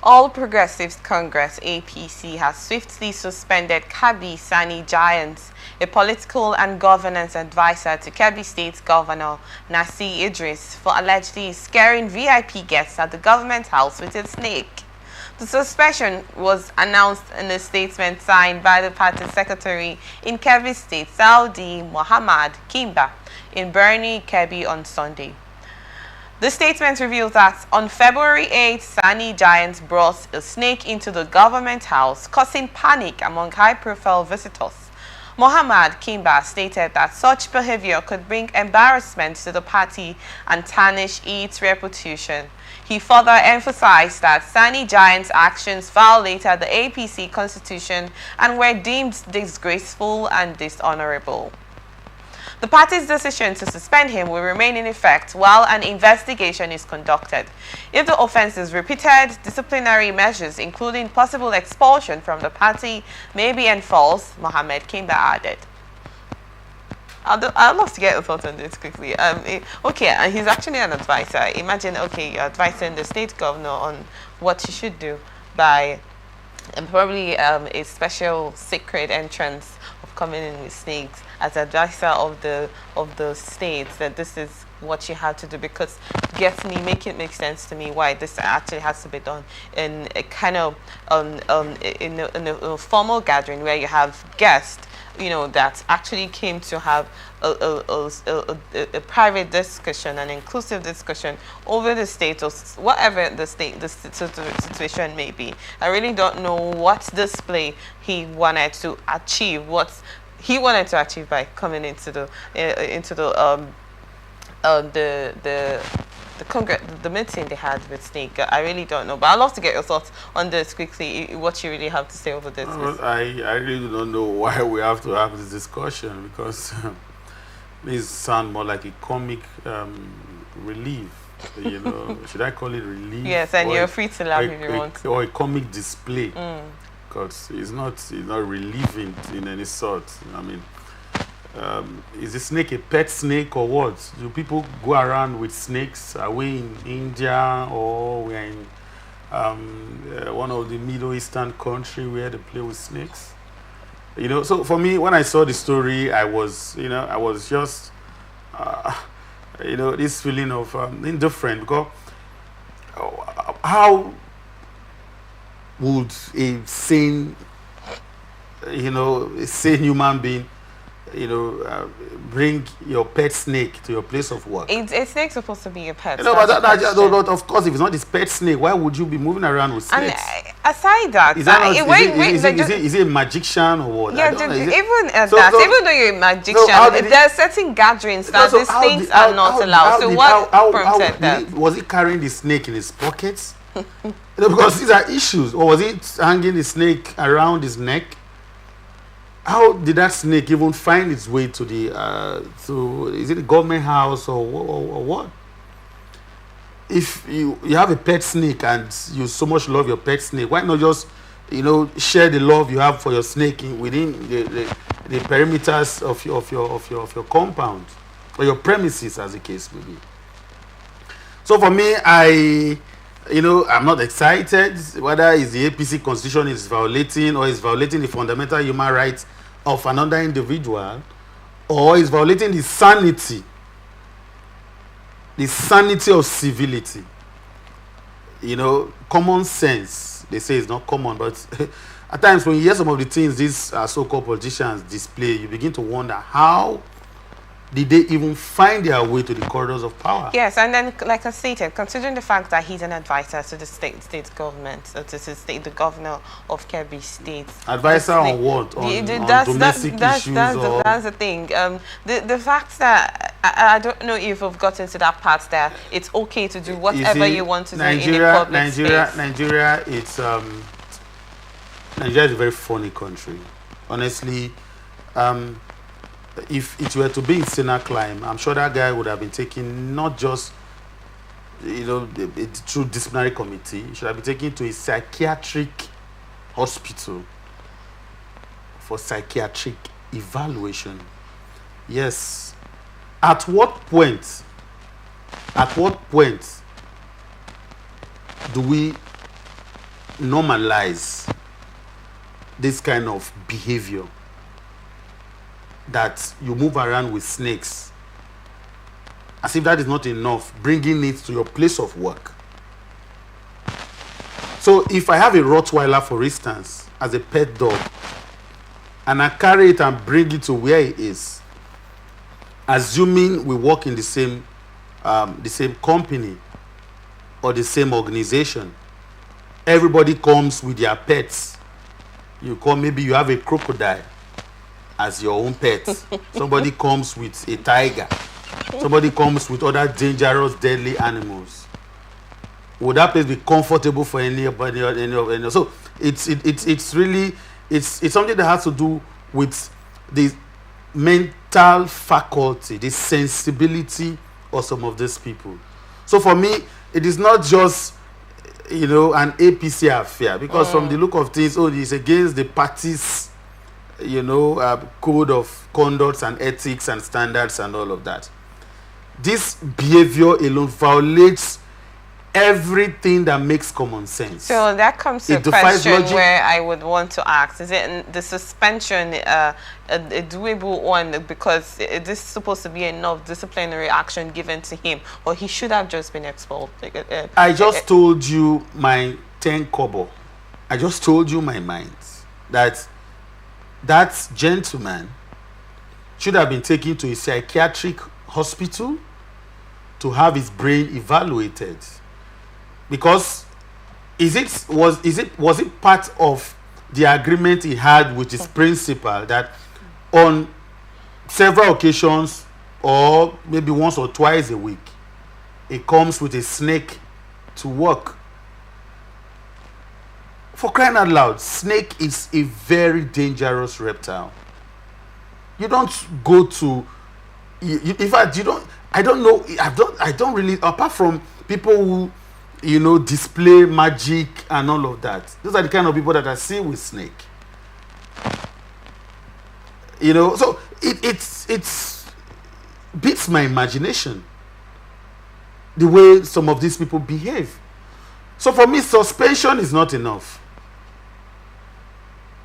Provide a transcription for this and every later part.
All Progressives Congress (APC) has swiftly suspended Kabir Sani-Giant, a political and governance advisor to Kebbi State Governor Nasir Idris, for allegedly scaring VIP guests at the government house with a snake. The suspension was announced in a statement signed by the party secretary in Kebbi State, Saudi Muhammad Kimba, in Birni, Kebbi on Sunday. The statement reveals that on February 8, Sani-Giant brought a snake into the government house, causing panic among high-profile visitors. Muhammad Kimba stated that such behavior could bring embarrassment to the party and tarnish its reputation. He further emphasized that Sani-Giant's actions violated the APC constitution and were deemed disgraceful and dishonorable. The party's decision to suspend him will remain in effect while an investigation is conducted. If the offense is repeated, disciplinary measures, including possible expulsion from the party, may be enforced, Mohammed Kimba added. I'd love to get your thoughts on this quickly. Okay, he's actually an advisor. Imagine, okay, you're advising the state governor on what he should do by probably a special secret entrance of coming in with snakes as advisor of the states, that this is what you have to do, because make it make sense to me why this actually has to be done in a kind of in a formal gathering where you have guests, that actually came to have a private discussion, an inclusive discussion over the status, whatever the situation may be. I really don't know what display he wanted to achieve, by coming into the Congress, the meeting they had with Snake. I really don't know, but I'd love to get your thoughts on this quickly. What you really have to say over this? Well, I really don't know why we have to have this discussion, because these sound more like a comic relief. Should I call it relief? Yes, and you're free to laugh if you want. Or a comic display, because it's not relieving in any sort. I mean, is the snake a pet snake or what? Do people go around with snakes? Are we in India, or we're in one of the Middle Eastern country where they play with snakes? So for me, when I saw the story, I was just this feeling of indifferent, because how would a sane human being bring your pet snake to your place of work? A snake's supposed to be a pet. But of course, if it's not this pet snake, why would you be moving around with snakes? And aside that, is he a magician or what? Yeah, even though you're a magician, there are certain gatherings that these things are not allowed. So what prompted that? Was he carrying the snake in his pockets? Because these are issues. Or was he hanging the snake around his neck? How did that snake even find its way to is it the government house or what? If you have a pet snake and you so much love your pet snake, why not just share the love you have for your snake within the perimeters of your compound or your premises, as the case may be? So for me, I'm not excited whether it's the APC constitution is violating, or is violating the fundamental human rights of another individual, or is violating the sanity of civility. Common sense, they say, is not common, but at times when you hear some of the things these so-called politicians display, you begin to wonder, how did they even find their way to the corridors of power? Yes, and then, like I stated, considering the fact that he's an advisor to the state government, the governor of Kebbi State. Advisor on what? On domestic issues? That's the thing. The fact that, I don't know if we've gotten to that part that it's okay to do whatever you want to do in a public space. Nigeria is a very funny country. Honestly, if it were to be in Senate climb, I'm sure that guy would have been taken not just through disciplinary committee. He should have been taken to a psychiatric hospital for psychiatric evaluation. Yes. At what point do we normalize this kind of behavior, that you move around with snakes, as if that is not enough, bringing it to your place of work. So if I have a Rottweiler, for instance, as a pet dog, and I carry it and bring it to where it is, assuming we work in the same company or the same organization, everybody comes with their pets. You come, maybe you have a crocodile as your own pet. Somebody comes with a tiger. Somebody comes with other dangerous, deadly animals. Would that place be comfortable for anybody? So it's really something that has to do with the mental faculty, the sensibility of some of these people. So for me, it is not just an APC affair, because from the look of things, it's against the party's code of conduct and ethics and standards and all of that. This behavior alone violates everything that makes common sense. So that comes to a question where I would want to ask, is it the suspension a doable one, because this is supposed to be enough disciplinary action given to him, or he should have just been expelled? I just told you my 10 kobo. I just told you my mind that gentleman should have been taken to a psychiatric hospital to have his brain evaluated. Because was it part of the agreement he had with his principal that on several occasions, or maybe once or twice a week, he comes with a snake to work? For crying out loud, snake is a very dangerous reptile. You don't go to, in fact, you don't. I don't know. I don't really, apart from people who display magic and all of that. Those are the kind of people that I see with snake. So it's beats my imagination the way some of these people behave. So for me, suspension is not enough.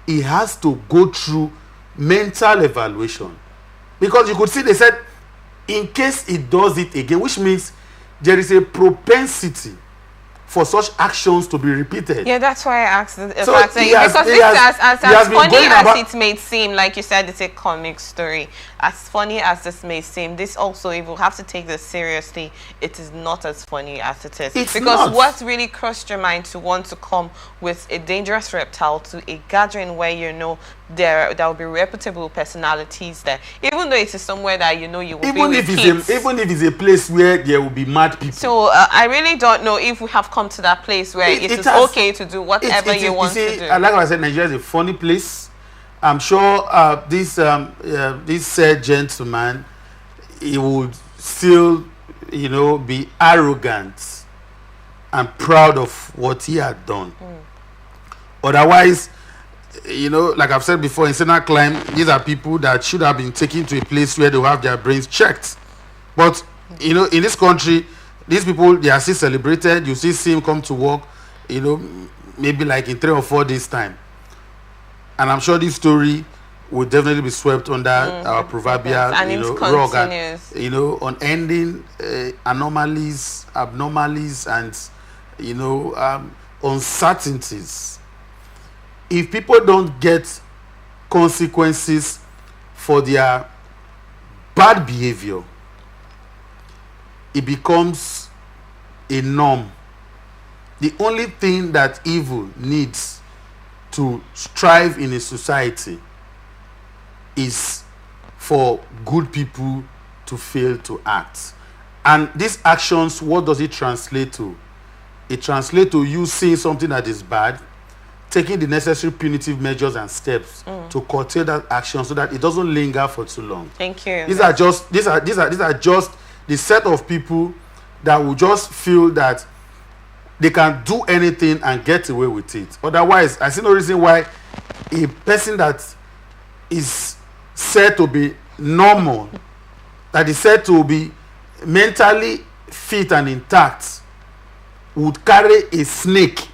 He has to go through mental evaluation, because you could see they said in case he does it again, which means there is a propensity for such actions to be repeated. Yeah, that's why I asked the so fact that, as funny as it may seem, like you said, it's a comic story. As funny as this may seem, this also, if we have to take this seriously, it is not as funny as it is. It's because not. What really crossed your mind to want to come with a dangerous reptile to a gathering where there will be reputable personalities there, even though it is somewhere that you will even be if with it's kids. Even if it's a place where there will be mad people. So I really don't know if we have come to that place where it is okay to do whatever you want to do. Like I said, Nigeria is a funny place. I'm sure this said gentleman, he would still, be arrogant and proud of what he had done. Otherwise, like I've said before, in Senate climb, these are people that should have been taken to a place where they will have their brains checked. But in this country, these people, they are still celebrated. You see him come to work, maybe like in 3 or 4 days time. And I'm sure this story will definitely be swept under our proverbial rug. Unending anomalies, abnormalities, and uncertainties. If people don't get consequences for their bad behavior, it becomes a norm. The only thing that evil needs to strive in a society is for good people to fail to act. And these actions, what does it translate to? It translates to you seeing something that is bad, taking the necessary punitive measures and steps to curtail that action so that it doesn't linger for too long. Thank you. These are just the set of people that will just feel that they can do anything and get away with it. Otherwise, I see no reason why a person that is said to be normal, that is said to be mentally fit and intact, would carry a snake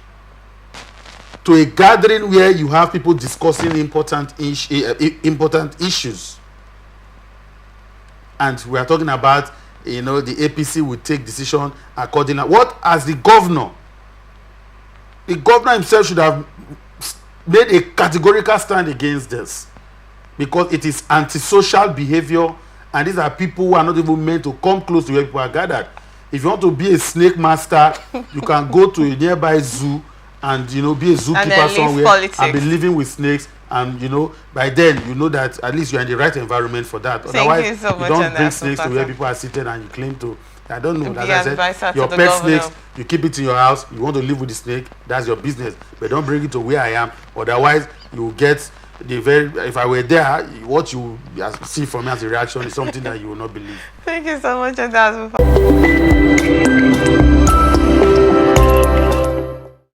to a gathering where you have people discussing important issues. And we are talking about, you know, the APC will take decision accordingly. What as the governor himself should have made a categorical stand against this, because it is antisocial behavior, and these are people who are not even meant to come close to where people are gathered. If you want to be a snake master, you can go to a nearby zoo and, you know, be a zookeeper somewhere and be living with snakes, and, you know, by then you know that at least you're in the right environment for that. Otherwise, you don't bring snakes to where people are seated and you claim to, I don't know, as I said, your pet snakes, you keep it in your house. You want to live with the snake, that's your business, but don't bring it to where I am. Otherwise, you will get the very, if I were there, what you see from me as a reaction is something that you will not believe. Thank you so much, Nasir.